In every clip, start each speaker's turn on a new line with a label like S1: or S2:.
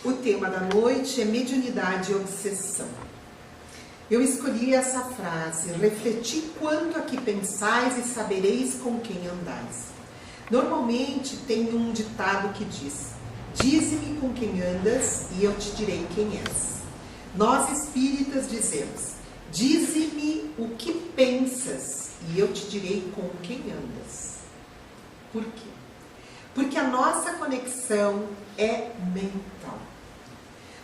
S1: O tema da noite é mediunidade e obsessão. Eu escolhi essa frase: refleti quanto a que pensais e sabereis com quem andais. Normalmente tem um ditado que diz: dize-me com quem andas e eu te direi quem és. Nós espíritas dizemos: dize-me o que pensas e eu te direi com quem andas. Por quê? Porque a nossa conexão é mental.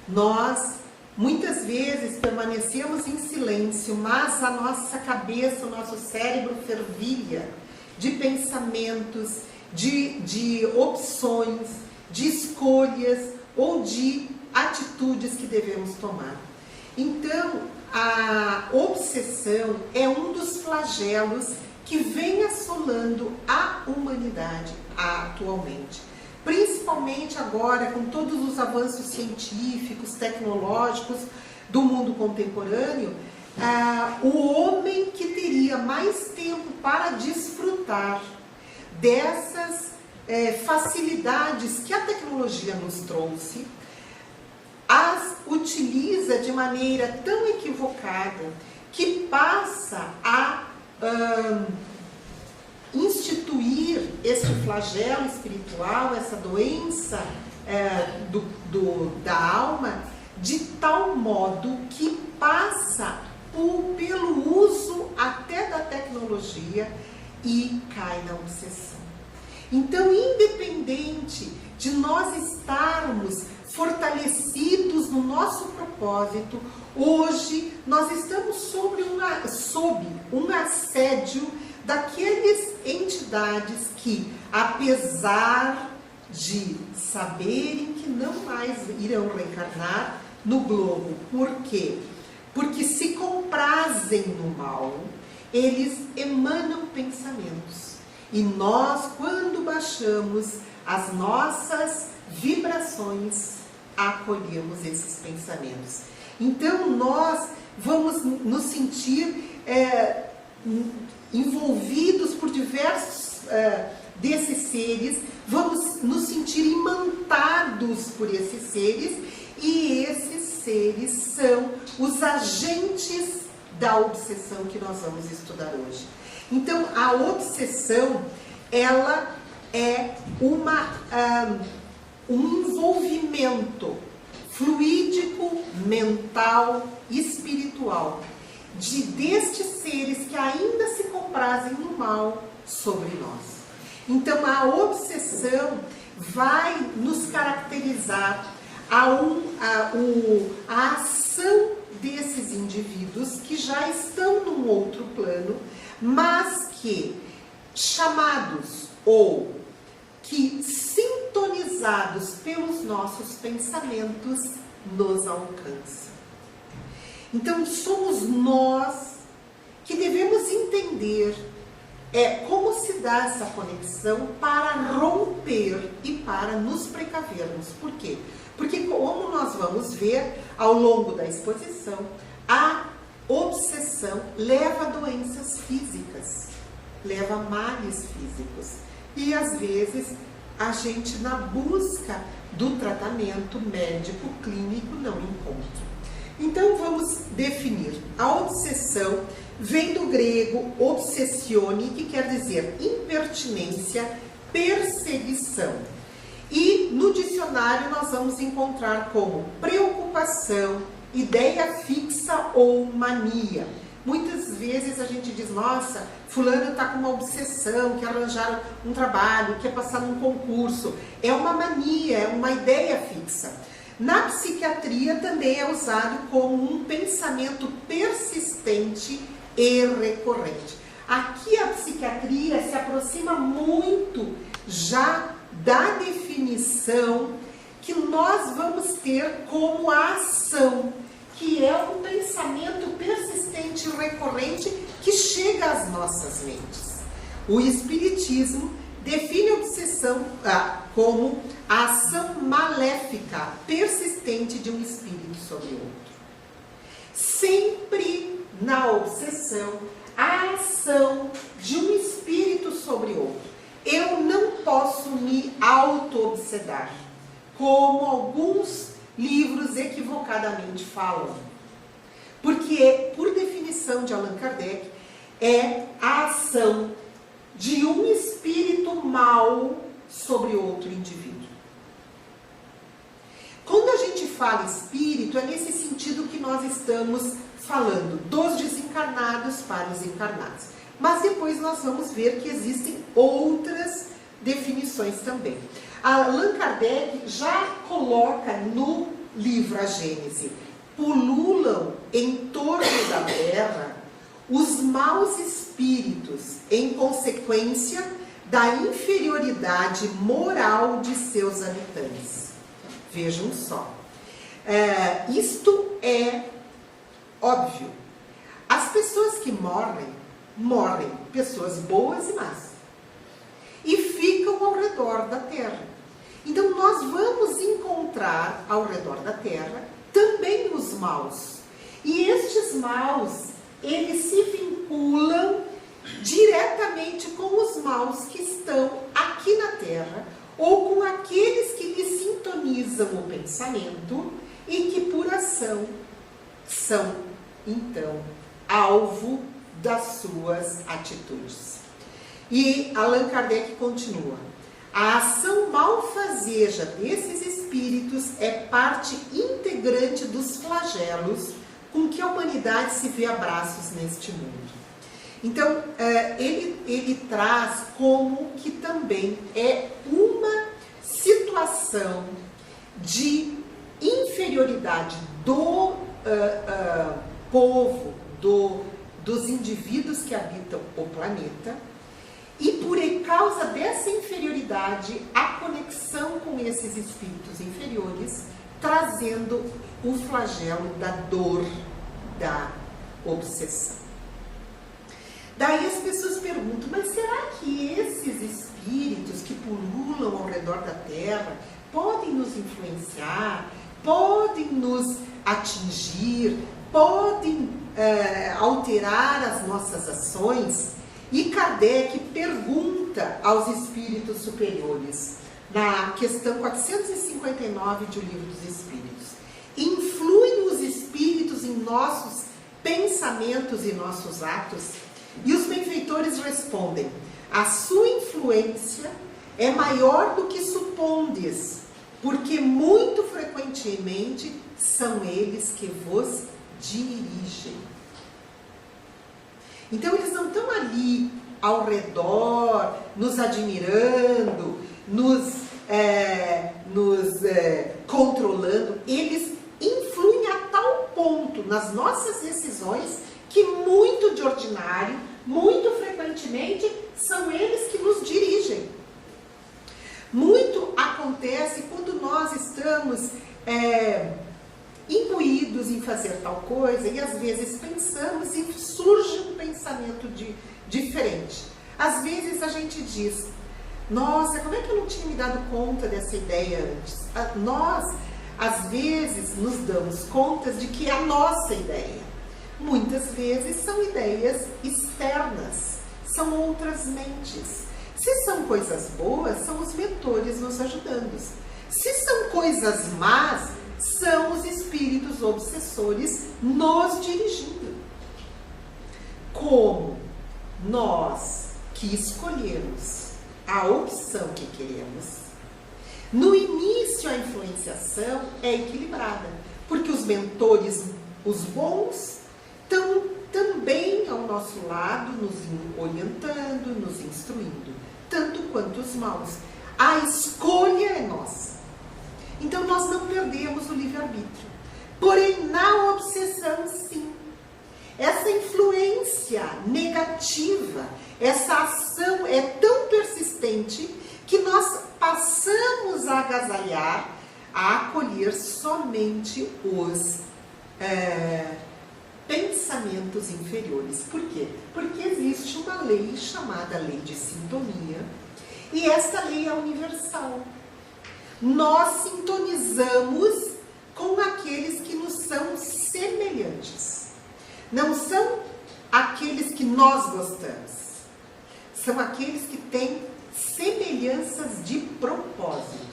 S1: Nós, muitas vezes, permanecemos em silêncio, mas a nossa cabeça, o nosso cérebro fervilha de pensamentos, de opções, de escolhas ou de atitudes que devemos tomar. Então, a obsessão é um dos flagelos que vem assolando a humanidade atualmente. Principalmente agora, com todos os avanços científicos, tecnológicos do mundo contemporâneo, o homem que teria mais tempo para desfrutar dessas facilidades que a tecnologia nos trouxe, as utiliza de maneira tão equivocada que passa a instituir este flagelo espiritual, essa doença da alma, de tal modo que passa pelo uso até da tecnologia e cai na obsessão. Então, independente de nós estarmos fortalecidos no nosso propósito, hoje nós estamos sob um assédio daquelas entidades que, apesar de saberem que não mais irão reencarnar no globo, por quê? Porque se comprazem no mal, eles emanam pensamentos. E nós, quando baixamos as nossas vibrações, acolhemos esses pensamentos. Então, nós vamos nos sentir envolvidos por diversos desses seres, vamos nos sentir imantados por esses seres, e esses seres são os agentes da obsessão que nós vamos estudar hoje. Então, a obsessão, ela é um envolvimento fluídico, mental, espiritual, destes seres que ainda se comprazem no mal sobre nós. Então, a obsessão vai nos caracterizar a ação desses indivíduos que já estão num outro plano, mas que, chamados ou que sintonizados pelos nossos pensamentos, nos alcançam. Então, somos nós que devemos entender como se dá essa conexão para romper e para nos precavermos. Por quê? Porque, como nós vamos ver ao longo da exposição, a obsessão leva a doenças físicas, leva a males físicos. E, às vezes, a gente, na busca do tratamento médico clínico, não encontra. Então, vamos definir. A obsessão vem do grego obsessione, que quer dizer impertinência, perseguição. E no dicionário nós vamos encontrar como preocupação, ideia fixa ou mania. Muitas vezes a gente diz: nossa, fulano está com uma obsessão, quer arranjar um trabalho, quer passar num concurso. É uma mania, é uma ideia fixa. Na psiquiatria também é usado como um pensamento persistente e recorrente. Aqui a psiquiatria se aproxima muito já da definição que nós vamos ter como a ação, que é um pensamento persistente e recorrente que chega às nossas mentes. O Espiritismo define a obsessão como a ação maléfica persistente de um espírito sobre outro. Sempre na obsessão, a ação de um espírito sobre outro. Eu não posso me auto-obsedar, como alguns livros equivocadamente falam. Porque, por definição de Allan Kardec, é a ação de um espírito mau sobre outro indivíduo. Quando a gente fala espírito, é nesse sentido que nós estamos falando, dos desencarnados para os encarnados. Mas depois nós vamos ver que existem outras definições também. Allan Kardec já coloca no livro A Gênese: pululam em torno da Terra os maus espíritos em consequência da inferioridade moral de seus habitantes. Vejam só. Isto é óbvio. As pessoas que morrem pessoas boas e más. E ficam ao redor da Terra. Então nós vamos encontrar ao redor da Terra também os maus. E estes maus, eles se vinculam diretamente com os maus que estão aqui na Terra, ou com aqueles que lhe sintonizam o pensamento e que por ação são, então, alvo das suas atitudes. E Allan Kardec continua: a ação malfazeja desses espíritos é parte integrante dos flagelos com que a humanidade se vê a braços neste mundo. Então, ele traz como que também é uma situação de inferioridade do povo, dos indivíduos que habitam o planeta, e por causa dessa inferioridade, a conexão com esses espíritos inferiores, trazendo o flagelo da dor, da obsessão. Daí as pessoas perguntam: mas será que esses espíritos que pululam ao redor da Terra podem nos influenciar, podem nos atingir, podem alterar as nossas ações? E Kardec pergunta aos espíritos superiores, na questão 459 de O Livro dos Espíritos: influem os espíritos em nossos pensamentos e nossos atos? E os benfeitores respondem: a sua influência é maior do que supondes, porque muito frequentemente são eles que vos dirigem. Então eles não estão ali ao redor, nos admirando, nos controlando. Eles influem a tal ponto nas nossas decisões que muito de ordinário, muito frequentemente, são eles que nos dirigem. Muito acontece quando nós estamos imbuídos em fazer tal coisa e às vezes pensamos e surge um pensamento diferente. Às vezes a gente diz: nossa, como é que eu não tinha me dado conta dessa ideia antes? Nós, às vezes, nos damos conta de que é a nossa ideia. Muitas vezes são ideias externas, são outras mentes. Se são coisas boas, são os mentores nos ajudando. Se são coisas más, são os espíritos obsessores nos dirigindo. Como nós que escolhemos a opção que queremos, no início a influenciação é equilibrada, porque os mentores, os bons, estão também ao nosso lado, nos orientando, nos instruindo, tanto quanto os maus. A escolha é nossa. Então nós não perdemos o livre-arbítrio. Porém, na obsessão, sim. Essa influência negativa, essa ação é tão persistente que nós passamos a agasalhar, a acolher somente os pensamentos inferiores. Por quê? Porque existe uma lei chamada lei de sintonia, e essa lei é universal. Nós sintonizamos com aqueles que nos são semelhantes. Não são aqueles que nós gostamos. São aqueles que têm semelhanças de propósito.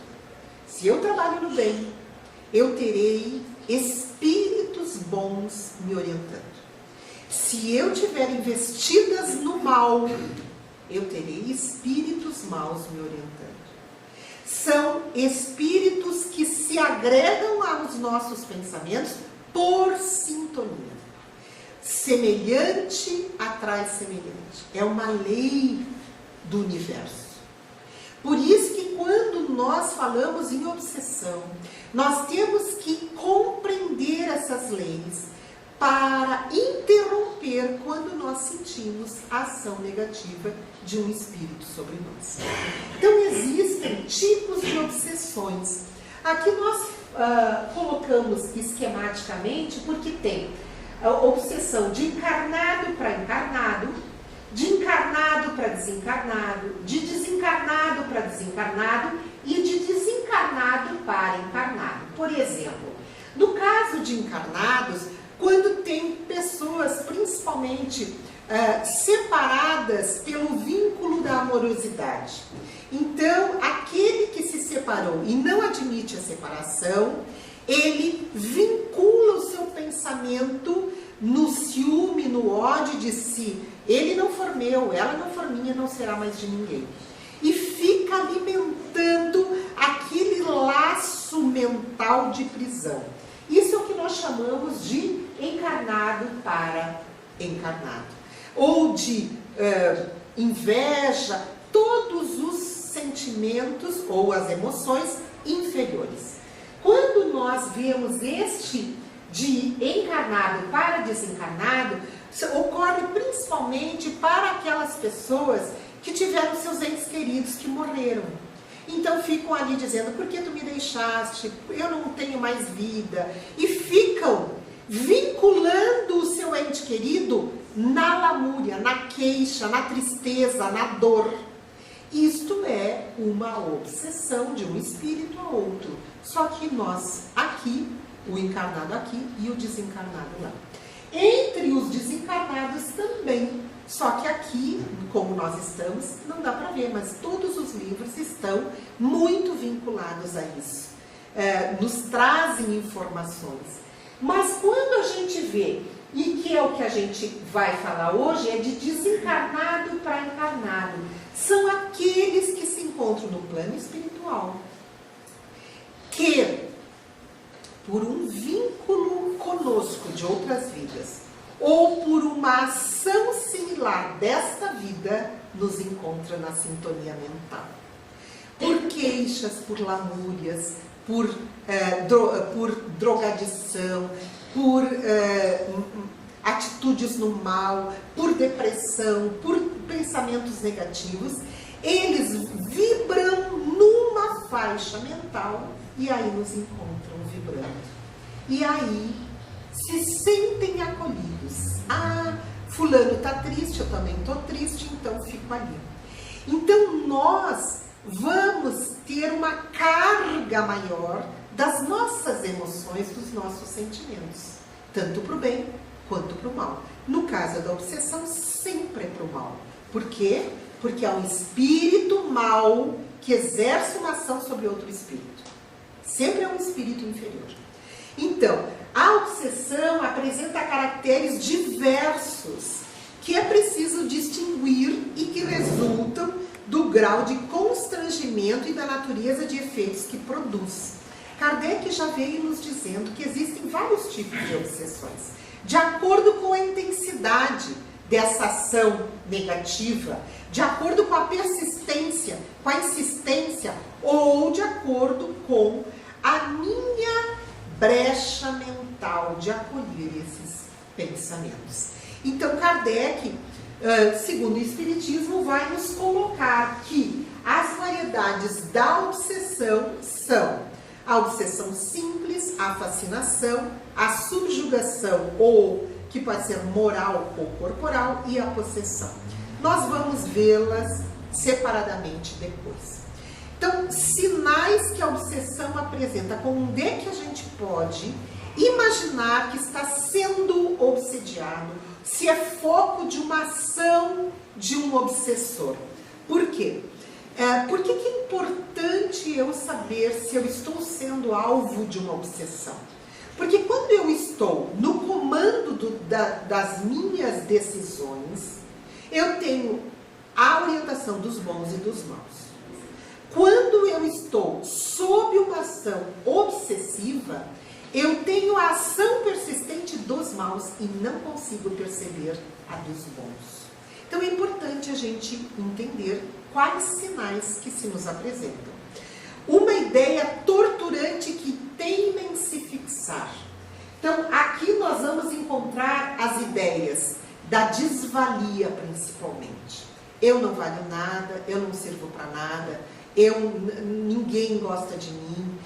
S1: Se eu trabalho no bem, eu terei espíritos bons me orientando. Se eu tiver investidas no mal, eu terei espíritos maus me orientando. São espíritos que se agregam aos nossos pensamentos por sintonia. Semelhante atrai semelhante. É uma lei do universo. Por isso que quando nós falamos em obsessão, nós temos que compreender essas leis para interromper quando nós sentimos a ação negativa de um espírito sobre nós. Então existem tipos de obsessões. Aqui nós colocamos esquematicamente porque tem a obsessão de encarnado para encarnado, de encarnado para desencarnado, de desencarnado para desencarnado e de desencarnado para encarnado. Por exemplo, no caso de encarnados, quando tem pessoas principalmente separadas pelo vínculo da amorosidade. Então, aquele que se separou e não admite a separação, ele vincula o seu pensamento no ciúme, no ódio de si. Ele não for meu, ela não for minha, não será mais de ninguém. E fica alimentando aquele laço mental de prisão. Isso é o que nós chamamos de encarnado para encarnado. Ou de inveja, todos os sentimentos ou as emoções inferiores. Quando nós vemos este de encarnado para desencarnado, ocorre principalmente para aquelas pessoas que tiveram seus entes queridos que morreram. Então ficam ali dizendo, por que tu me deixaste? Eu não tenho mais vida. E ficam vinculando o seu ente querido na lamúria, na queixa, na tristeza, na dor. Isto é uma obsessão de um espírito a outro. Só que nós aqui, o encarnado aqui e o desencarnado lá. Entre os desencarnados também. Só que aqui, como nós estamos, não dá para ver, mas todos os livros estão muito vinculados a isso. Nos trazem informações. Mas quando a gente vê, e que é o que a gente vai falar hoje, é de desencarnado para encarnado. São aqueles que se encontram no plano espiritual, que, por um vínculo conosco de outras vidas, ou por uma ação similar desta vida, nos encontra na sintonia mental. Por queixas, por lamúrias, por drogadição, por atitudes no mal, por depressão, por pensamentos negativos, eles vibram numa faixa mental e aí nos encontram vibrando. E aí se sentem acolhidos. Ah, fulano está triste, eu também estou triste, então fico ali. Então nós vamos ter uma carga maior das nossas emoções, dos nossos sentimentos, tanto para o bem quanto para o mal. No caso da obsessão, sempre é para o mal. Por quê? Porque é um espírito mal que exerce uma ação sobre outro espírito. Sempre é um espírito inferior. Então, a obsessão apresenta caracteres diversos que é preciso distinguir e que resultam do grau de constrangimento e da natureza de efeitos que produz. Kardec já veio nos dizendo que existem vários tipos de obsessões, de acordo com a intensidade dessa ação negativa, de acordo com a persistência, com a insistência, ou de acordo com a minha brecha mental de acolher esses pensamentos. Então, Kardec, segundo o Espiritismo, vai nos colocar que as variedades da obsessão são a obsessão simples, a fascinação, a subjugação, ou que pode ser moral ou corporal, e a possessão. Nós vamos vê-las separadamente depois. Então, sinais que a obsessão apresenta, com onde é que a gente pode imaginar que está sendo obsediado, se é foco de uma ação de um obsessor. Por quê? Por que é importante eu saber se eu estou sendo alvo de uma obsessão? Porque quando eu estou no comando das minhas decisões, eu tenho a orientação dos bons e dos maus. Quando eu estou sob uma ação obsessiva, eu tenho a ação persistente dos maus e não consigo perceber a dos bons. Então é importante a gente entender quais sinais que se nos apresentam. Uma ideia torturante que teima em se fixar. Então aqui nós vamos encontrar as ideias da desvalia principalmente. Eu não valho nada, eu não sirvo para nada, ninguém gosta de mim,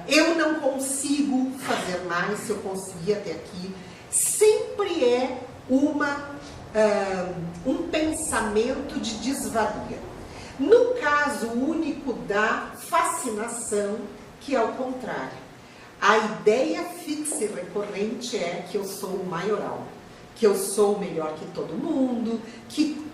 S1: eu não consigo fazer mais, se eu conseguir até aqui. Sempre é um pensamento de desvalia. No caso único da fascinação, que é o contrário. A ideia fixa e recorrente é que eu sou o maioral, que eu sou melhor que todo mundo, que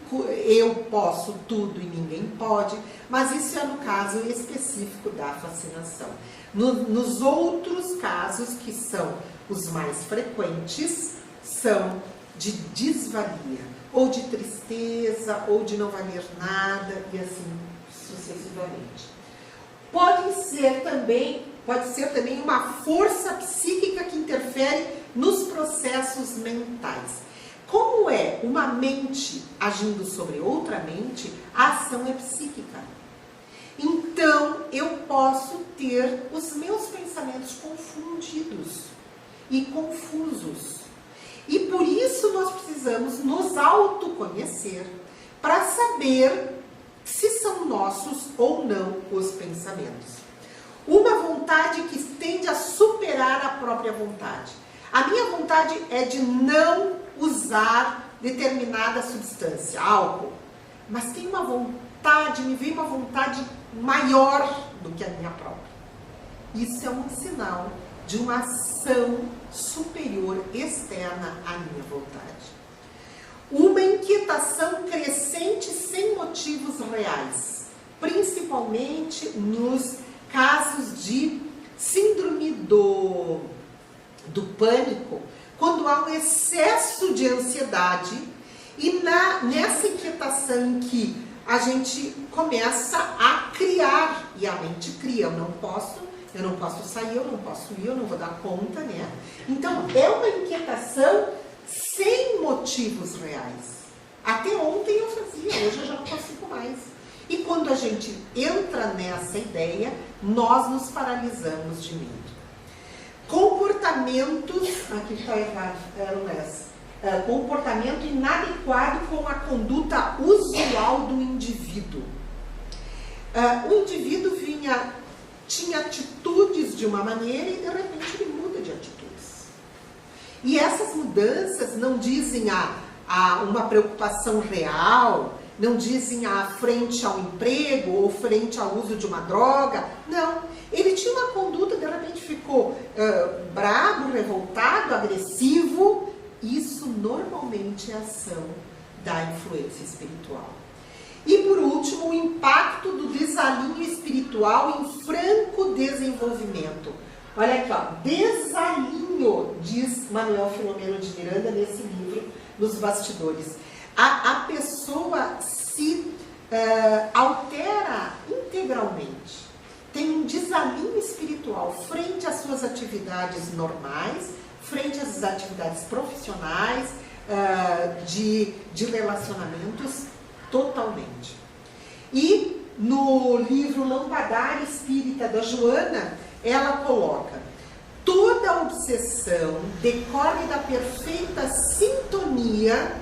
S1: eu posso tudo e ninguém pode, mas isso é no caso específico da fascinação. Nos outros casos, que são os mais frequentes, são de desvalia, ou de tristeza, ou de não valer nada, e assim sucessivamente. Pode ser também uma força psíquica que interfere nos processos mentais. Como é uma mente agindo sobre outra mente, a ação é psíquica. Então, eu posso ter os meus pensamentos confundidos e confusos. E por isso nós precisamos nos autoconhecer para saber se são nossos ou não os pensamentos. Uma vontade que tende a superar a própria vontade. A minha vontade é de não usar determinada substância, álcool, mas tem uma vontade, me vem uma vontade maior do que a minha própria. Isso é um sinal de uma ação superior externa à minha vontade. Uma inquietação crescente sem motivos reais, principalmente nos casos de síndrome do pânico, quando há um excesso de ansiedade e nessa inquietação em que a gente começa a criar, e a mente cria, eu não posso sair, eu não posso ir, eu não vou dar conta, né? Então, é uma inquietação sem motivos reais. Até ontem eu fazia, hoje eu já não consigo mais. E quando a gente entra nessa ideia, nós nos paralisamos de medo. Comportamentos, aqui está errado, eram essas. Comportamento inadequado com a conduta usual do indivíduo. O indivíduo tinha atitudes de uma maneira e de repente ele muda de atitudes. E essas mudanças não dizem uma preocupação real, não dizem frente ao emprego ou frente ao uso de uma droga. Não, ele tinha uma conduta, de repente ficou bravo, revoltado, agressivo. Isso normalmente é ação da influência espiritual. E por último, o impacto do desalinho espiritual em franco desenvolvimento. Olha aqui, ó, desalinho, diz Manuel Filomeno de Miranda nesse livro, Nos Bastidores. A pessoa se altera integralmente, tem um desalinho espiritual frente às suas atividades normais, frente às atividades profissionais, de relacionamentos, totalmente. E no livro Lampadário Espírita da Joana, ela coloca: toda obsessão decorre da perfeita sintonia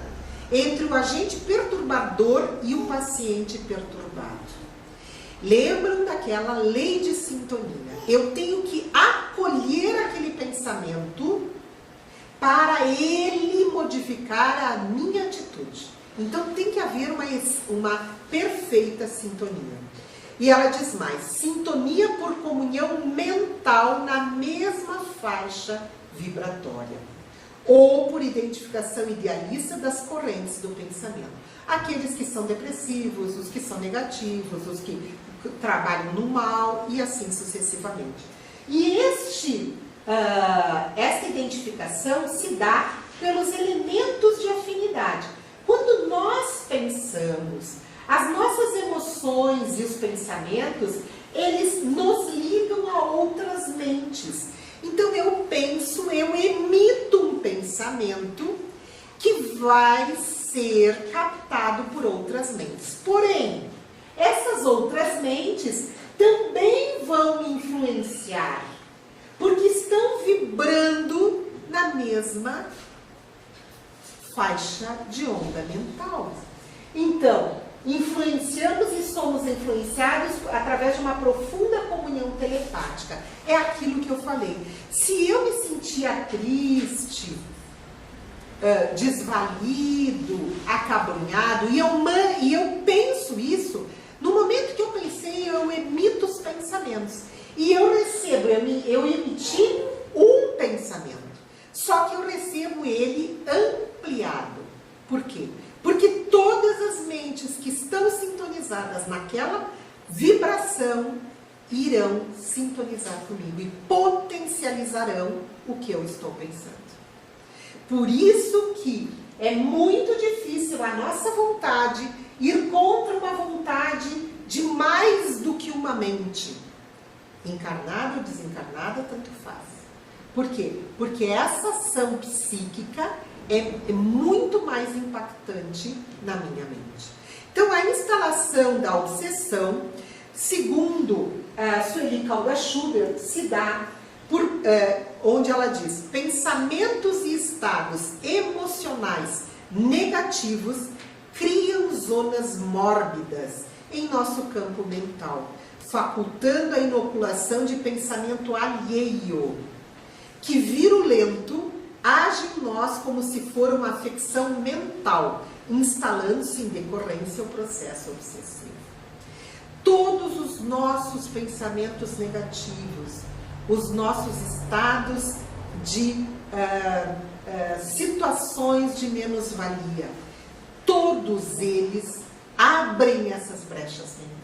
S1: entre o agente perturbador e o paciente perturbado. Lembram daquela lei de sintonia? Eu tenho que acolher aquele pensamento para ele modificar a minha atitude. Então tem que haver uma perfeita sintonia. E ela diz mais: sintonia por comunhão mental na mesma faixa vibratória. ou por identificação idealista das correntes do pensamento. Aqueles que são depressivos, os que são negativos, os que trabalham no mal e assim sucessivamente. E esta identificação se dá pelos elementos de afinidade. Quando nós pensamos, as nossas emoções e os pensamentos, eles nos ligam a outras mentes. Então eu penso, eu emito um pensamento que vai ser captado por outras mentes. Porém, essas outras mentes também vão me influenciar, porque estão vibrando na mesma faixa de onda mental. Então, influenciamos e somos influenciados através de uma profunda comunhão telepática. É aquilo que eu falei. Se eu me sentia triste, desvalido, acabrunhado, e eu penso isso, no momento que eu pensei, eu emito os pensamentos. E eu recebo, eu emiti um pensamento. Só que eu recebo ele ampliado. Por quê? Porque todas as mentes que estão sintonizadas naquela vibração irão sintonizar comigo e potencializarão o que eu estou pensando. Por isso que é muito difícil a nossa vontade ir contra uma vontade de mais do que uma mente. Encarnada ou desencarnada, tanto faz. Por quê? Porque essa ação psíquica é muito mais impactante na minha mente. Então, a instalação da obsessão, segundo Sueli Caldas-Schubert, se dá por, onde ela diz: pensamentos e estados emocionais negativos criam zonas mórbidas em nosso campo mental, facultando a inoculação de pensamento alheio, que virulento age em nós como se for uma afecção mental, instalando-se em decorrência ao processo obsessivo. Todos os nossos pensamentos negativos, os nossos estados de situações de menos-valia, todos eles abrem essas brechas mentais.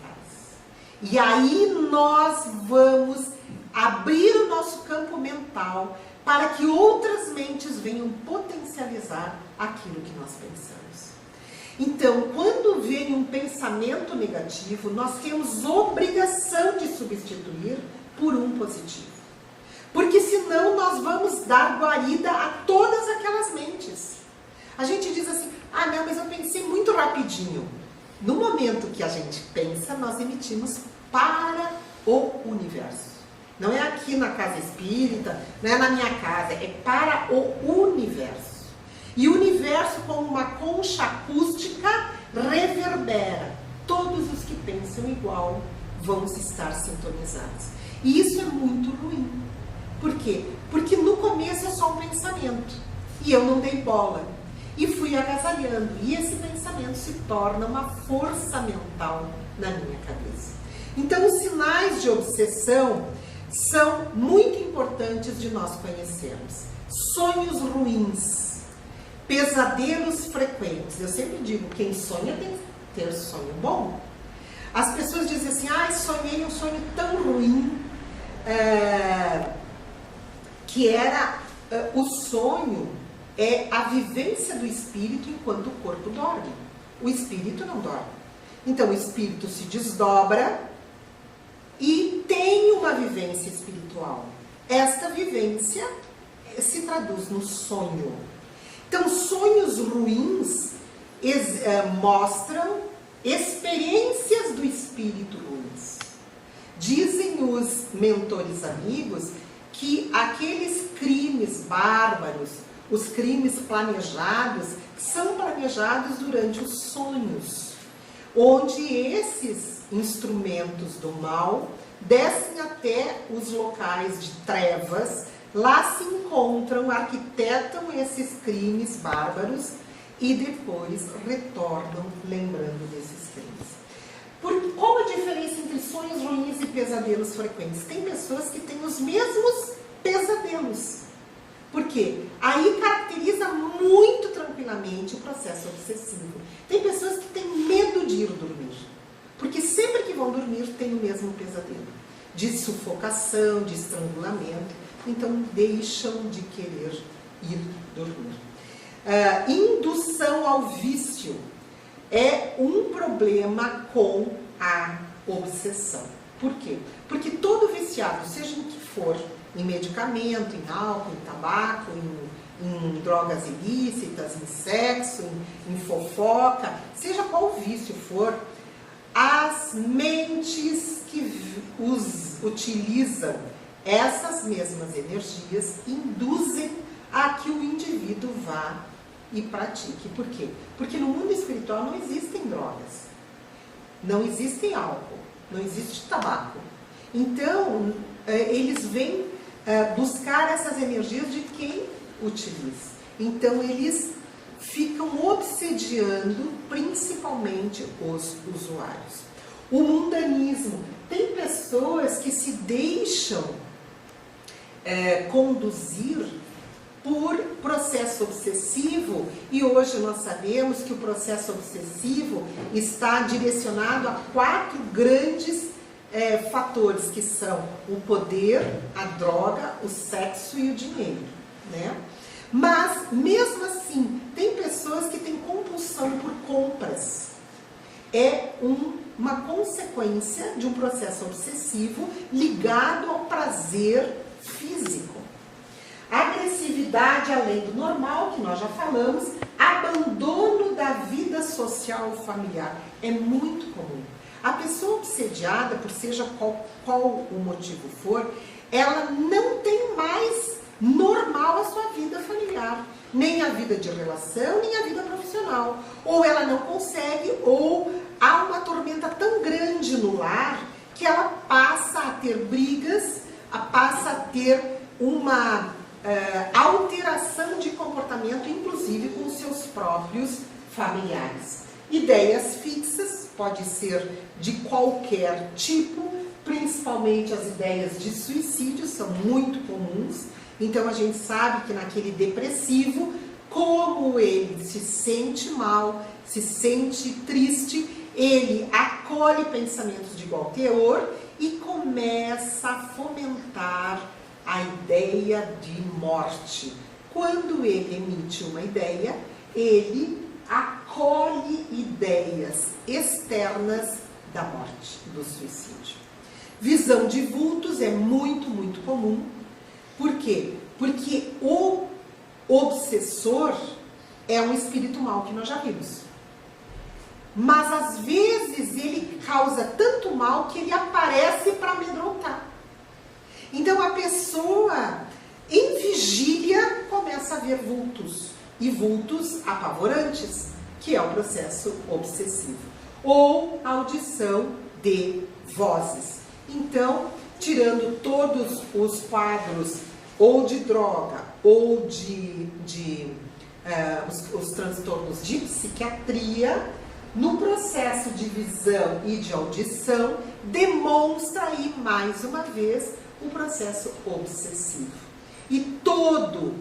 S1: E aí nós vamos abrir o nosso campo mental para que outras mentes venham potencializar aquilo que nós pensamos. Então, quando vem um pensamento negativo, nós temos obrigação de substituir por um positivo. Porque senão nós vamos dar guarida a todas aquelas mentes. A gente diz assim: ah não, mas eu pensei muito rapidinho. No momento que a gente pensa, nós emitimos para o universo. Não é aqui na casa espírita, não é na minha casa, é para o universo. E o universo, como uma concha acústica, reverbera. Todos os que pensam igual vão estar sintonizados. E isso é muito ruim. Por quê? Porque no começo é só um pensamento. E eu não dei bola. E fui agasalhando. E esse pensamento se torna uma força mental na minha cabeça. Então, os sinais de obsessão são muito importantes de nós conhecermos. Sonhos ruins, pesadelos frequentes. Eu sempre digo, quem sonha tem que ter sonho bom. As pessoas dizem assim: ah, sonhei um sonho tão ruim, que era o sonho é a vivência do espírito enquanto o corpo dorme. O espírito não dorme. Então o espírito se desdobra e tem uma vivência espiritual. Esta vivência se traduz no sonho. Então, sonhos ruins mostram experiências do espírito ruins. Dizem os mentores amigos que aqueles crimes bárbaros, os crimes planejados, são planejados durante os sonhos, onde esses instrumentos do mal descem até os locais de trevas, lá se encontram, arquitetam esses crimes bárbaros e depois retornam lembrando desses crimes. Qual a diferença entre sonhos ruins e pesadelos frequentes? Tem pessoas que têm os mesmos pesadelos. Por quê? Aí exatamente o processo obsessivo. Tem pessoas que têm medo de ir dormir, porque sempre que vão dormir tem o mesmo pesadelo, de sufocação, de estrangulamento, então deixam de querer ir dormir. Indução ao vício é um problema com a obsessão. Por quê? Porque todo viciado, seja em que for, em medicamento, em álcool, em tabaco, em drogas ilícitas, em sexo, em fofoca, seja qual vício for, as mentes que utilizam essas mesmas energias induzem a que o indivíduo vá e pratique. Por quê? Porque no mundo espiritual não existem drogas, não existem álcool, não existe tabaco. Então, eles vêm buscar essas energias de quem utiliza. Então, eles ficam obsediando principalmente os usuários. O mundanismo. Tem pessoas que se deixam conduzir por processo obsessivo, e hoje nós sabemos que o processo obsessivo está direcionado a 4 grandes fatores, que são o poder, a droga, o sexo e o dinheiro, né? Mas, mesmo assim, tem pessoas que têm compulsão por compras. É uma consequência de um processo obsessivo ligado ao prazer físico. Agressividade além do normal, que nós já falamos, abandono da vida social familiar, é muito comum. A pessoa obsediada, por seja qual o motivo for, ela não tem mais normal a sua vida familiar, nem a vida de relação, nem a vida profissional. Ou ela não consegue, ou há uma tormenta tão grande no lar que ela passa a ter brigas, passa a ter uma alteração de comportamento, inclusive com seus próprios familiares. Ideias fixas, pode ser de qualquer tipo, principalmente as ideias de suicídio são muito comuns. Então a gente sabe que naquele depressivo, como ele se sente mal, se sente triste, ele acolhe pensamentos de igual teor e começa a fomentar a ideia de morte. Quando ele emite uma ideia, ele acolhe ideias externas da morte, do suicídio. Visão de vultos é muito, muito comum. Por quê? Porque o obsessor é um espírito mau, que nós já vimos. Mas às vezes ele causa tanto mal que ele aparece para amedrontar. Então a pessoa, em vigília, começa a ver vultos. E vultos apavorantes, que é o processo obsessivo. Ou audição de vozes. Então, tirando todos os quadros ou de droga ou os transtornos de psiquiatria, no processo de visão e de audição, demonstra aí mais uma vez o processo obsessivo. E todo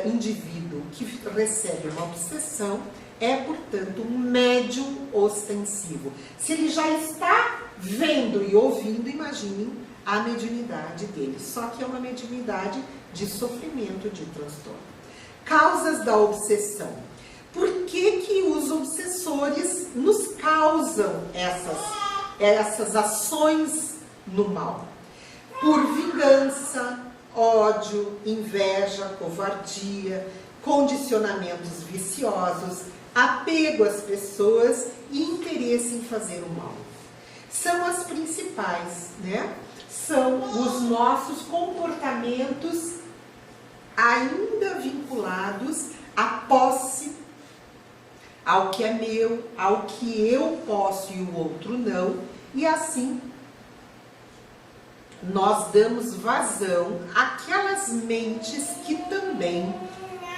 S1: indivíduo que recebe uma obsessão é, portanto, um médium ostensivo. Se ele já está vendo e ouvindo, imaginem a mediunidade dele. Só que é uma mediunidade de sofrimento, de transtorno. Causas da obsessão. Por que os obsessores nos causam essas ações no mal? Por vingança, ódio, inveja, covardia, condicionamentos viciosos, apego às pessoas e interesse em fazer o mal. São as principais, né? São os nossos comportamentos ainda vinculados à posse, ao que é meu, ao que eu posso e o outro não, e assim nós damos vazão àquelas mentes que também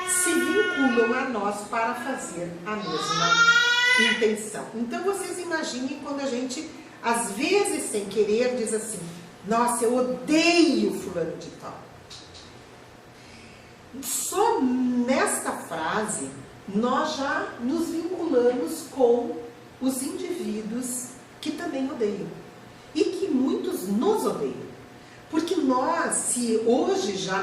S1: se vinculam a nós para fazer a mesma intenção. Então vocês imaginem quando a gente, às vezes sem querer, diz assim: nossa, eu odeio fulano de tal. Só nesta frase nós já nos vinculamos com os indivíduos que também odeiam. E que muitos nos odeiam. Porque nós, se hoje já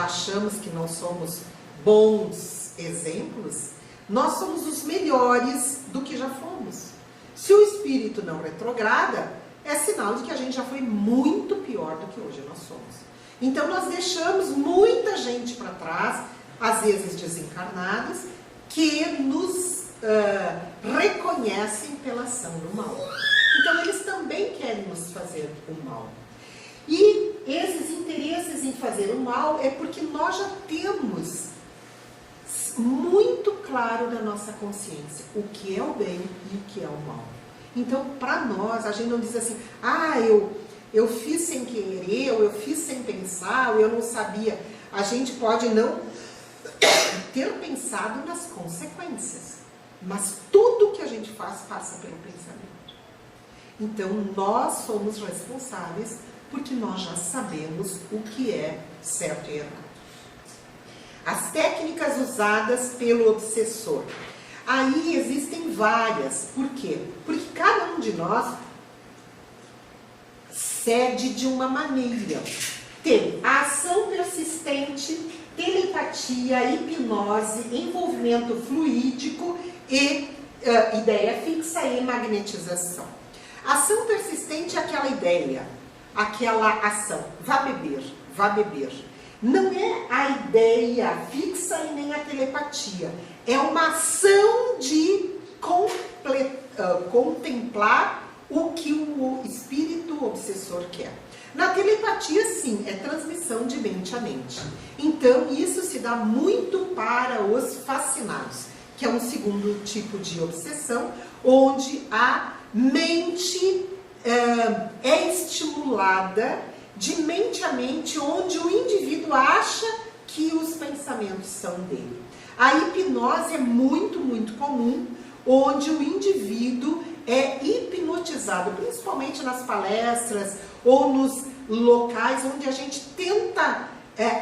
S1: achamos que não somos bons exemplos, nós somos os melhores do que já fomos. Se o espírito não retrograda, é sinal de que a gente já foi muito pior do que hoje nós somos. Então nós deixamos muita gente para trás, às vezes desencarnados, que nos reconhecem pela ação do mal. Então eles também querem nos fazer o mal. E esses interesses em fazer o mal é porque nós já temos muito claro na nossa consciência o que é o bem e o que é o mal. Então, para nós, a gente não diz assim, eu fiz sem querer, ou eu fiz sem pensar, ou eu não sabia. A gente pode não ter pensado nas consequências, mas tudo que a gente faz passa pelo pensamento. Então, nós somos responsáveis porque nós já sabemos o que é certo e errado. As técnicas usadas pelo obsessor. Aí existem várias. Por quê? Porque cada um de nós cede de uma maneira. Tem a ação persistente, telepatia, hipnose, envolvimento fluídico e ideia fixa e magnetização. Ação persistente é aquela ideia, aquela ação. Vá beber, vá beber. Não é a ideia fixa e nem a telepatia. É uma ação de contemplar o que o espírito obsessor quer. Na telepatia, sim, é transmissão de mente a mente. Então, isso se dá muito para os fascinados, que é um segundo tipo de obsessão, onde a mente é estimulada de mente a mente, onde o indivíduo acha que os pensamentos são dele. A hipnose é muito, muito comum, onde o indivíduo é hipnotizado, principalmente nas palestras ou nos locais onde a gente tenta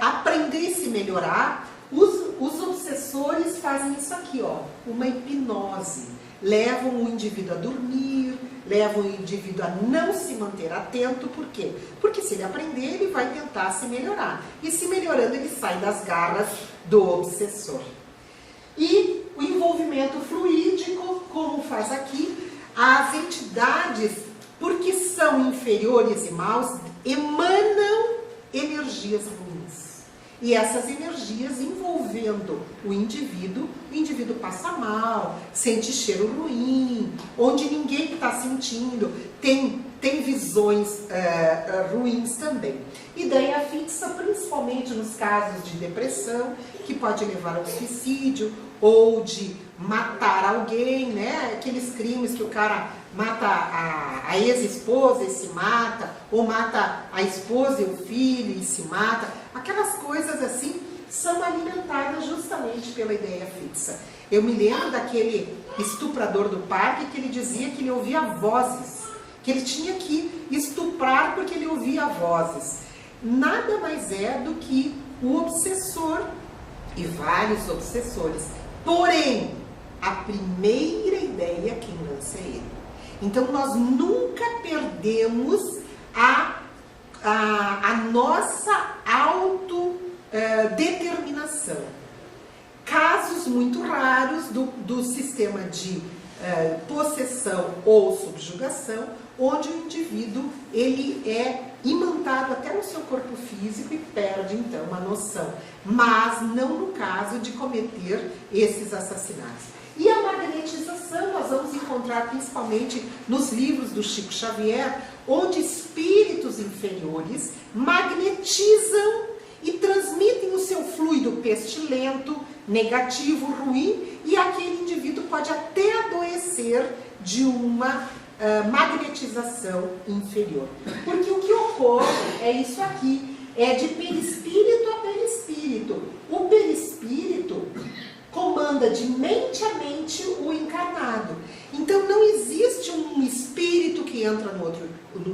S1: aprender e se melhorar. Os obsessores fazem isso aqui, ó, uma hipnose. Levam o indivíduo a dormir, levam o indivíduo a não se manter atento. Por quê? Porque se ele aprender, ele vai tentar se melhorar. E se melhorando, ele sai das garras do obsessor. E o envolvimento fluídico, como faz aqui, as entidades, porque são inferiores e maus, emanam energias ruins. E essas energias envolvendo o indivíduo passa mal, sente cheiro ruim, onde ninguém está sentindo, tem visões ruins também. Ideia fixa, principalmente nos casos de depressão, que pode levar ao suicídio ou de matar alguém, né? Aqueles crimes que o cara mata a ex-esposa e se mata, ou mata a esposa e o filho e se mata. Aquelas coisas assim são alimentadas justamente pela ideia fixa. Eu me lembro daquele estuprador do parque que ele dizia que ele ouvia vozes, que ele tinha que estuprar porque ele ouvia vozes. Nada mais é do que o obsessor e vários obsessores. Porém, a primeira ideia quem lança é ele. Então nós nunca perdemos a nossa autodeterminação. Casos muito raros do sistema de possessão ou subjugação, onde o indivíduo ele é imantado até no seu corpo físico e perde então a noção, mas não no caso de cometer esses assassinatos. E a magnetização nós vamos encontrar principalmente nos livros do Chico Xavier, onde espíritos inferiores magnetizam e transmitem o seu fluido pestilento, negativo, ruim, e aquele indivíduo pode até adoecer de uma magnetização inferior. Porque o que ocorre é isso aqui, é de perispírito a perispírito. O perispírito comanda de mente a mente o encarnado. Então não existe um espírito que entra no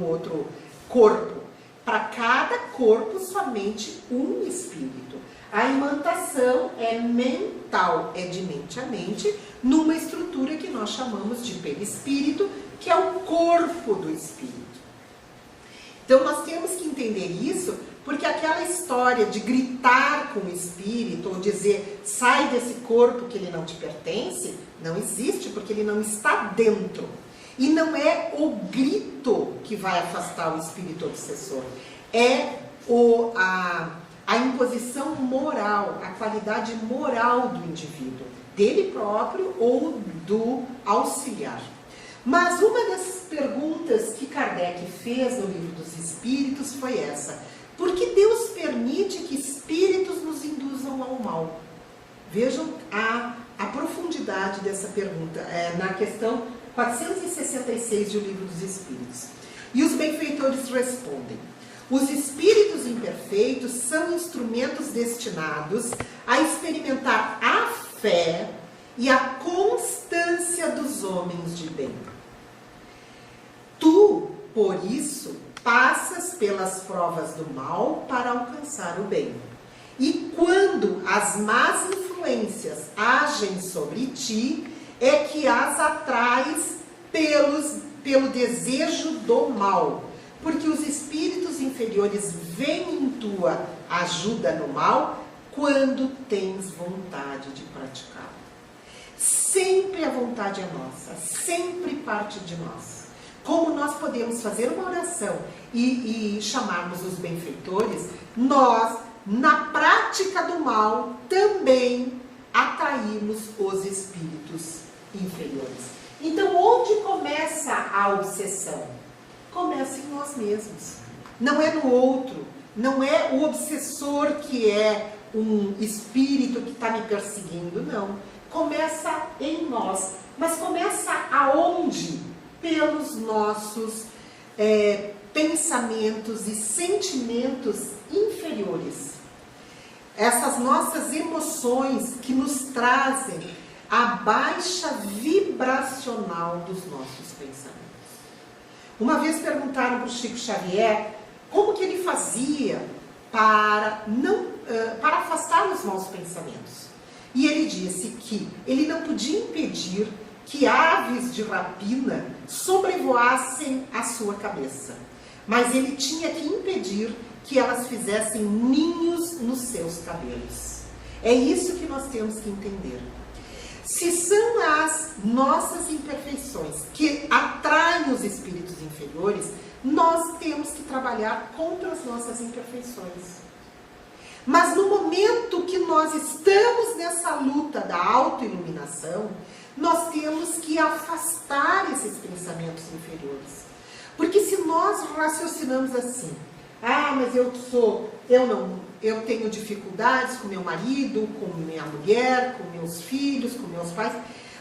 S1: outro corpo. Para cada corpo sua somente um espírito. A imantação é mental, é de mente a mente, numa estrutura que nós chamamos de perispírito, que é o corpo do espírito. Então nós temos que entender isso, porque aquela história de gritar com o espírito, ou dizer, sai desse corpo que ele não te pertence, não existe, porque ele não está dentro. E não é o grito que vai afastar o espírito obsessor, é a imposição moral, a qualidade moral do indivíduo, dele próprio ou do auxiliar. Mas uma das perguntas que Kardec fez no Livro dos Espíritos foi essa: por que Deus permite que espíritos nos induzam ao mal? Vejam a profundidade dessa pergunta, na questão 466 do Livro dos Espíritos. E os benfeitores respondem: os espíritos imperfeitos são instrumentos destinados a experimentar a fé e a constância dos homens de bem. Tu, por isso, passas pelas provas do mal para alcançar o bem. E quando as más influências agem sobre ti, é que as atrais pelo desejo do mal, porque os espíritos inferiores veem em tua ajuda no mal quando tens vontade de praticá-lo. Sempre a vontade é nossa, sempre parte de nós. Como nós podemos fazer uma oração e chamarmos os benfeitores, nós, na prática do mal, também atraímos os espíritos inferiores. Então, onde começa a obsessão? Começa em nós mesmos. Não é no outro, não é o obsessor que é um espírito que está me perseguindo, não. Começa em nós. Mas começa aonde? Pelos nossos pensamentos e sentimentos inferiores. Essas nossas emoções que nos trazem a baixa vibracional dos nossos pensamentos. Uma vez perguntaram para o Chico Xavier como que ele fazia para afastar os maus pensamentos. E ele disse que ele não podia impedir que aves de rapina sobrevoassem a sua cabeça, mas ele tinha que impedir que elas fizessem ninhos nos seus cabelos. É isso que nós temos que entender. Se são as nossas imperfeições que atraem os espíritos inferiores, nós temos que trabalhar contra as nossas imperfeições. Mas no momento que nós estamos nessa luta da autoiluminação, nós temos que afastar esses pensamentos inferiores. Porque se nós raciocinamos assim, mas eu tenho dificuldades com meu marido, com minha mulher, com meus filhos, com meus pais.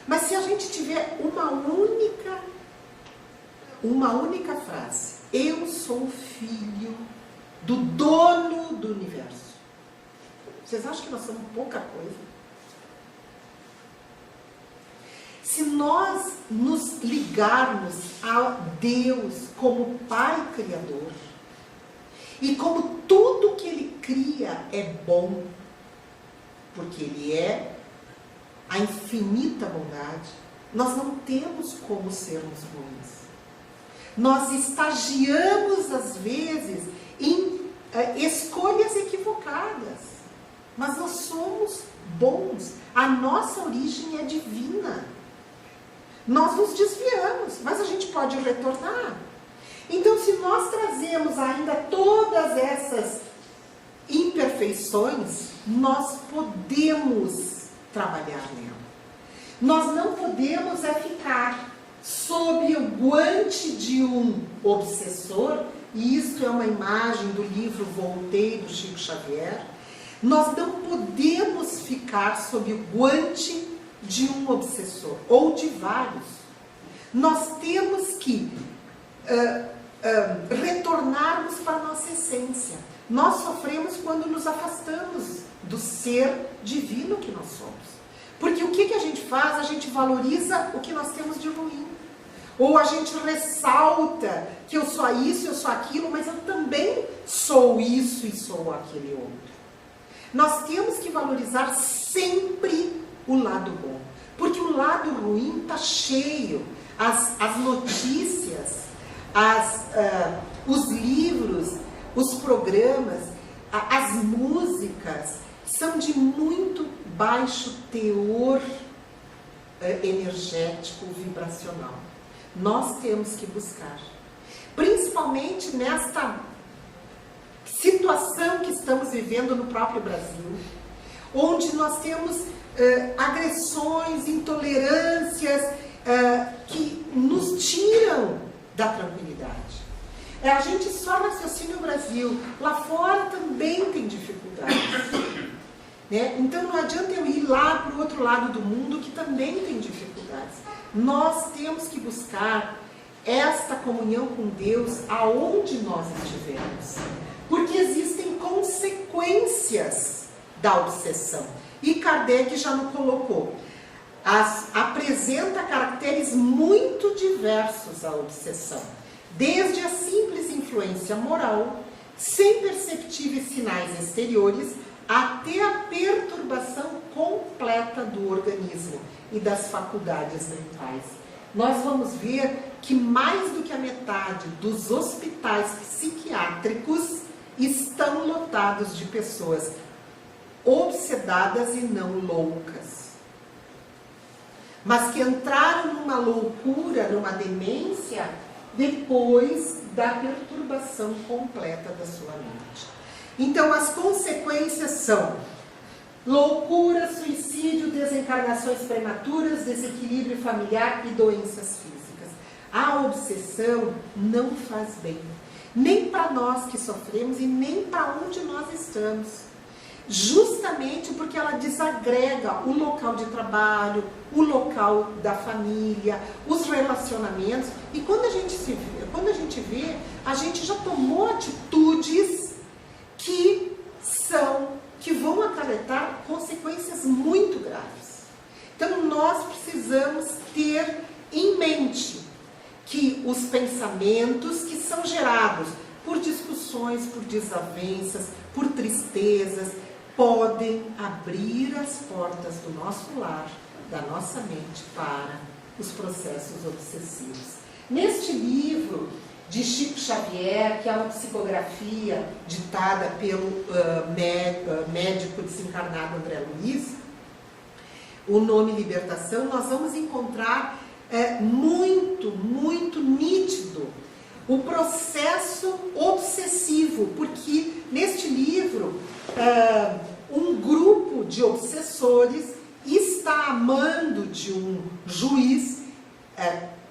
S1: Mas se a gente tiver uma única frase, eu sou filho do dono do universo. Vocês acham que nós somos pouca coisa? Se nós nos ligarmos a Deus como Pai Criador, e como tudo que Ele cria é bom, porque Ele é a infinita bondade, nós não temos como sermos ruins. Nós estagiamos, às vezes, em escolhas equivocadas, mas nós somos bons. A nossa origem é divina. Nós nos desviamos, mas a gente pode retornar. Então, se nós trazemos ainda todas essas imperfeições, nós podemos trabalhar nela. Nós não podemos ficar sob o guante de um obsessor, e isto é uma imagem do livro Voltei, do Chico Xavier. Nós não podemos ficar sob o guante de um obsessor, ou de vários. Nós temos que retornarmos para a nossa essência. Nós sofremos quando nos afastamos do ser divino que nós somos. Porque o que a gente faz? A gente valoriza o que nós temos de ruim. Ou a gente ressalta que eu sou isso, eu sou aquilo, mas eu também sou isso e sou aquele outro. Nós temos que valorizar sempre o lado bom, porque o lado ruim está cheio. As notícias, os livros, os programas, as músicas são de muito baixo teor energético, vibracional. Nós temos que buscar, principalmente nesta situação que estamos vivendo no próprio Brasil, onde nós temos agressões, intolerâncias que nos tiram da tranquilidade. A gente só raciocina o Brasil, lá fora também tem dificuldades. Né? Então não adianta eu ir lá para o outro lado do mundo que também tem dificuldades. Nós temos que buscar esta comunhão com Deus aonde nós estivermos, porque existem consequências da obsessão. E Kardec já nos colocou. Apresenta caracteres muito diversos a obsessão, desde a simples influência moral, sem perceptíveis sinais exteriores, até a perturbação completa do organismo e das faculdades mentais. Nós vamos ver que mais do que a metade dos hospitais psiquiátricos estão lotados de pessoas obsedadas e não loucas, mas que entraram numa loucura, numa demência, depois da perturbação completa da sua mente. Então, as consequências são loucura, suicídio, desencarnações prematuras, desequilíbrio familiar e doenças físicas. A obsessão não faz bem, nem para nós que sofremos e nem para onde nós estamos. Justamente porque ela desagrega o local de trabalho, o local da família, os relacionamentos. E quando a gente vê, a gente já tomou atitudes que vão acarretar consequências muito graves. Então nós precisamos ter em mente que os pensamentos que são gerados por discussões, por desavenças, por tristezas, podem abrir as portas do nosso lar, da nossa mente, para os processos obsessivos. Neste livro de Chico Xavier, que é uma psicografia ditada pelo médico desencarnado André Luiz, o nome Libertação, nós vamos encontrar muito nítido o processo obsessivo, porque neste livro um grupo de obsessores está amando de um juiz,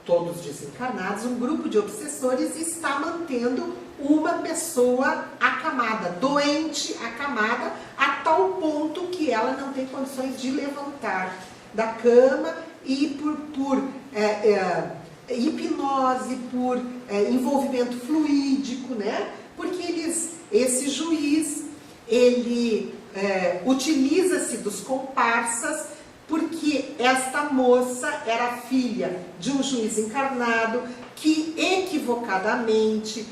S1: todos desencarnados, um grupo de obsessores está mantendo uma pessoa acamada, doente, acamada, a tal ponto que ela não tem condições de levantar da cama e por hipnose, por envolvimento fluídico, né? Porque esse juiz, ele utiliza-se dos comparsas, porque esta moça era filha de um juiz encarnado que equivocadamente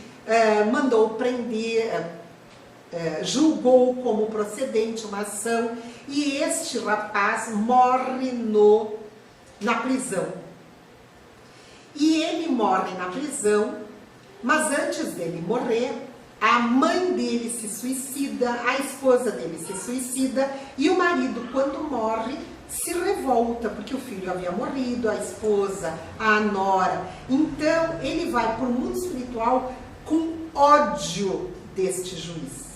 S1: mandou prender, julgou como procedente uma ação, e este rapaz morre na prisão. E ele morre na prisão, mas antes dele morrer, a mãe dele se suicida, a esposa dele se suicida, e o marido, quando morre, se revolta, porque o filho havia morrido, a esposa, a nora. Então, ele vai para o mundo espiritual com ódio deste juiz.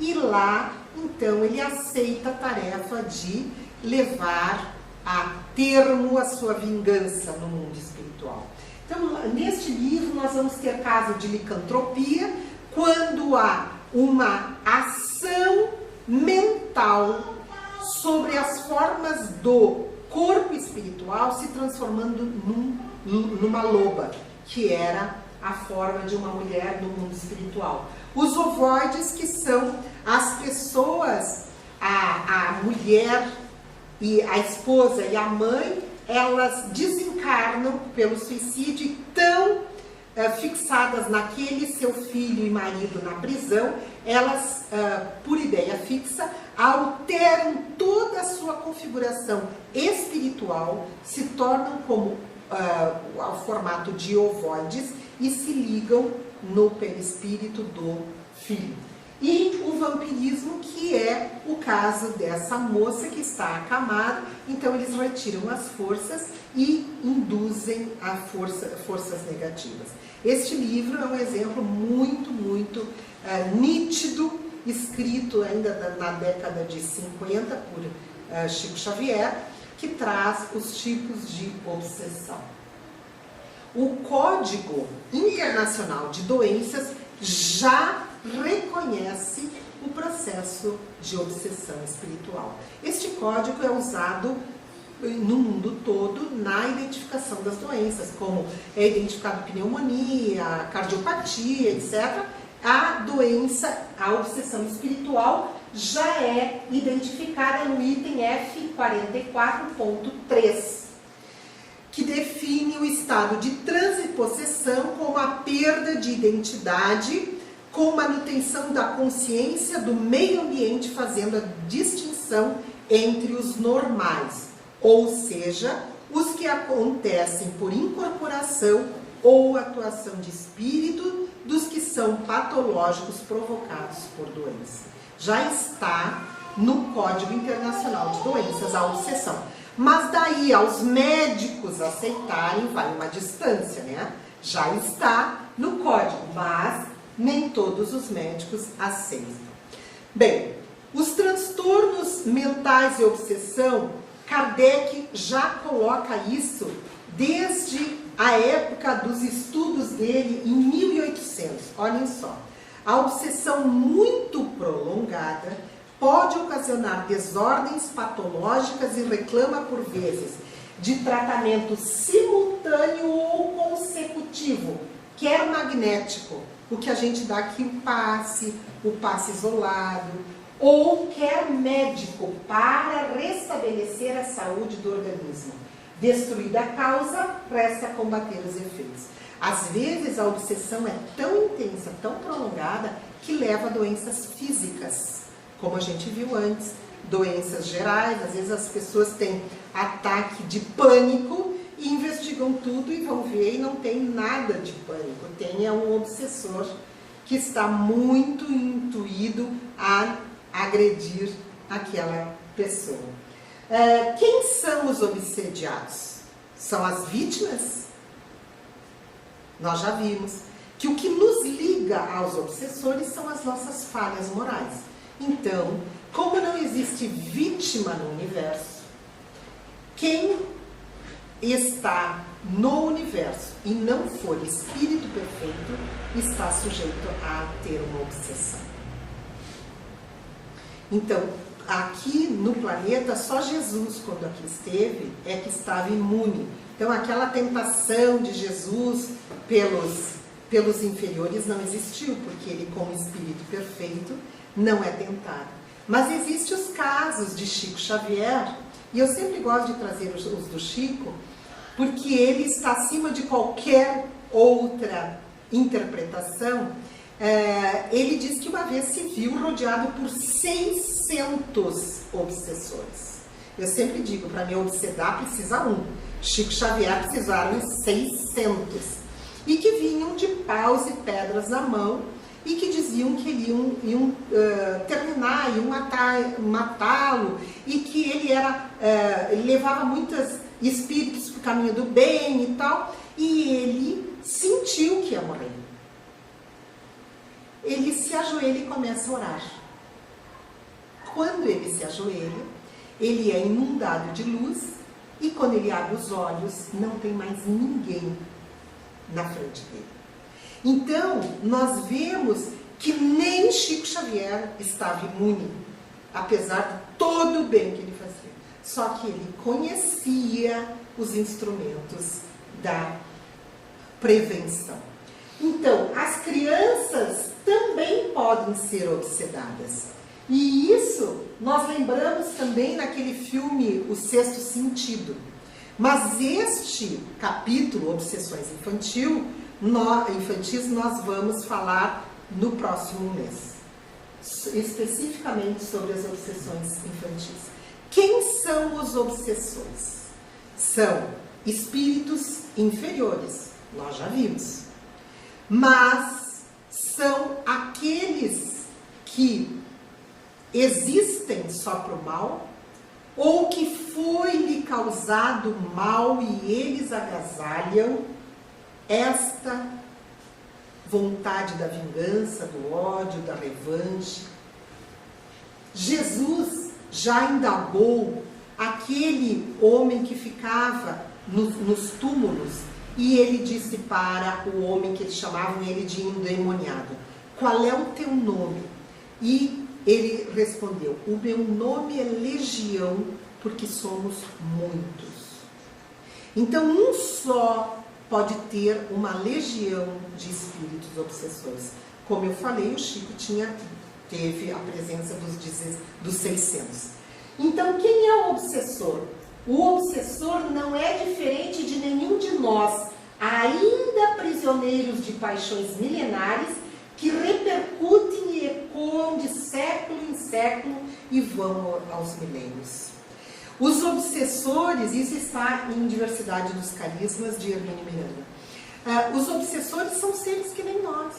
S1: E lá, então, ele aceita a tarefa de levar a termo a sua vingança no mundo espiritual. Então, neste livro, nós vamos ter caso de licantropia, quando há uma ação mental sobre as formas do corpo espiritual se transformando numa loba, que era a forma de uma mulher no mundo espiritual. Os ovoides, que são as pessoas, a mulher e a esposa e a mãe, elas desencarnam desencarnam pelo suicídio e tão fixadas naquele seu filho e marido na prisão, elas, por ideia fixa, alteram toda a sua configuração espiritual, se tornam como ao formato de ovoides e se ligam no perispírito do filho. E o vampirismo, que é o caso dessa moça que está acamada, então eles retiram as forças e induzem a forças negativas. Este livro é um exemplo muito, muito nítido, escrito ainda na década de 50 por Chico Xavier, que traz os tipos de obsessão. O Código Internacional de Doenças já reconhece o processo de obsessão espiritual. Este código é usado no mundo todo na identificação das doenças, como é identificado pneumonia, cardiopatia, etc. A doença, a obsessão espiritual, já é identificada no item F44.3, que define o estado de transe e possessão como a perda de identidade, com manutenção da consciência do meio ambiente, fazendo a distinção entre os normais, ou seja, os que acontecem por incorporação ou atuação de espírito, dos que são patológicos provocados por doença. Já está no Código Internacional de Doenças a obsessão. Mas daí aos médicos aceitarem vai uma distância, né? Já está no código, mas nem todos os médicos aceitam. Bem, os transtornos mentais e obsessão, Kardec já coloca isso desde a época dos estudos dele em 1800. Olhem só, a obsessão muito prolongada pode ocasionar desordens patológicas e reclama por vezes de tratamento simultâneo ou consecutivo, quer magnético, o que a gente dá aqui, o passe isolado, ou quer médico para restabelecer a saúde do organismo. Destruída a causa, resta combater os efeitos. Às vezes a obsessão é tão intensa, tão prolongada, que leva a doenças físicas, como a gente viu antes, doenças gerais. Às vezes as pessoas têm ataque de pânico e investigam tudo e vão ver e não tem nada de pânico. Tem um obsessor que está muito intuído a agredir aquela pessoa. Quem são os obsediados? São as vítimas? Nós já vimos que o que nos liga aos obsessores são as nossas falhas morais. Então, como não existe vítima no universo, quem está no universo e não for espírito perfeito está sujeito a ter uma obsessão. Então, aqui no planeta, só Jesus, quando aqui esteve, é que estava imune. Então, aquela tentação de Jesus pelos inferiores não existiu, porque ele, como espírito perfeito, não é tentado. Mas existem os casos de Chico Xavier, e eu sempre gosto de trazer os do Chico, porque ele está acima de qualquer outra interpretação. Ele diz que uma vez se viu rodeado por 600 obsessores. Eu sempre digo, para me obsedar precisa um. Chico Xavier precisaram de 600. E que vinham de paus e pedras na mão e que diziam que iam terminar, iam matá-lo, e que ele levava muitos espíritos para o caminho do bem e tal, e ele sentiu que ia morrer. Ele se ajoelha e começa a orar. Quando ele se ajoelha, ele é inundado de luz, e quando ele abre os olhos, não tem mais ninguém na frente dele. Então, nós vemos que nem Chico Xavier estava imune, apesar de todo o bem que ele fazia. Só que ele conhecia os instrumentos da prevenção. Então, as crianças também podem ser obsedadas. E isso nós lembramos também naquele filme O Sexto Sentido. Mas este capítulo, Obsessões infantis, nós vamos falar no próximo mês, especificamente sobre as obsessões infantis. Quem são os obsessores? São espíritos inferiores, nós já vimos, mas são aqueles que existem só para o mal, ou que foi-lhe causado mal e eles agasalham esta vontade da vingança, do ódio, da revanche. Jesus já indagou aquele homem que ficava nos túmulos e ele disse para o homem que eles chamavam ele de endemoniado: qual é o teu nome? E ele respondeu: o meu nome é Legião, porque somos muitos. Então, um só pode ter uma legião de espíritos obsessores. Como eu falei, o Chico teve a presença dos 600. Então, quem é o obsessor? O obsessor não é diferente de nenhum de nós, ainda prisioneiros de paixões milenares, que repercutem e ecoam de século em século e vão aos milênios. Os obsessores, isso está em Diversidade dos Carismas, de Hermínio Miranda. Os obsessores são seres que nem nós.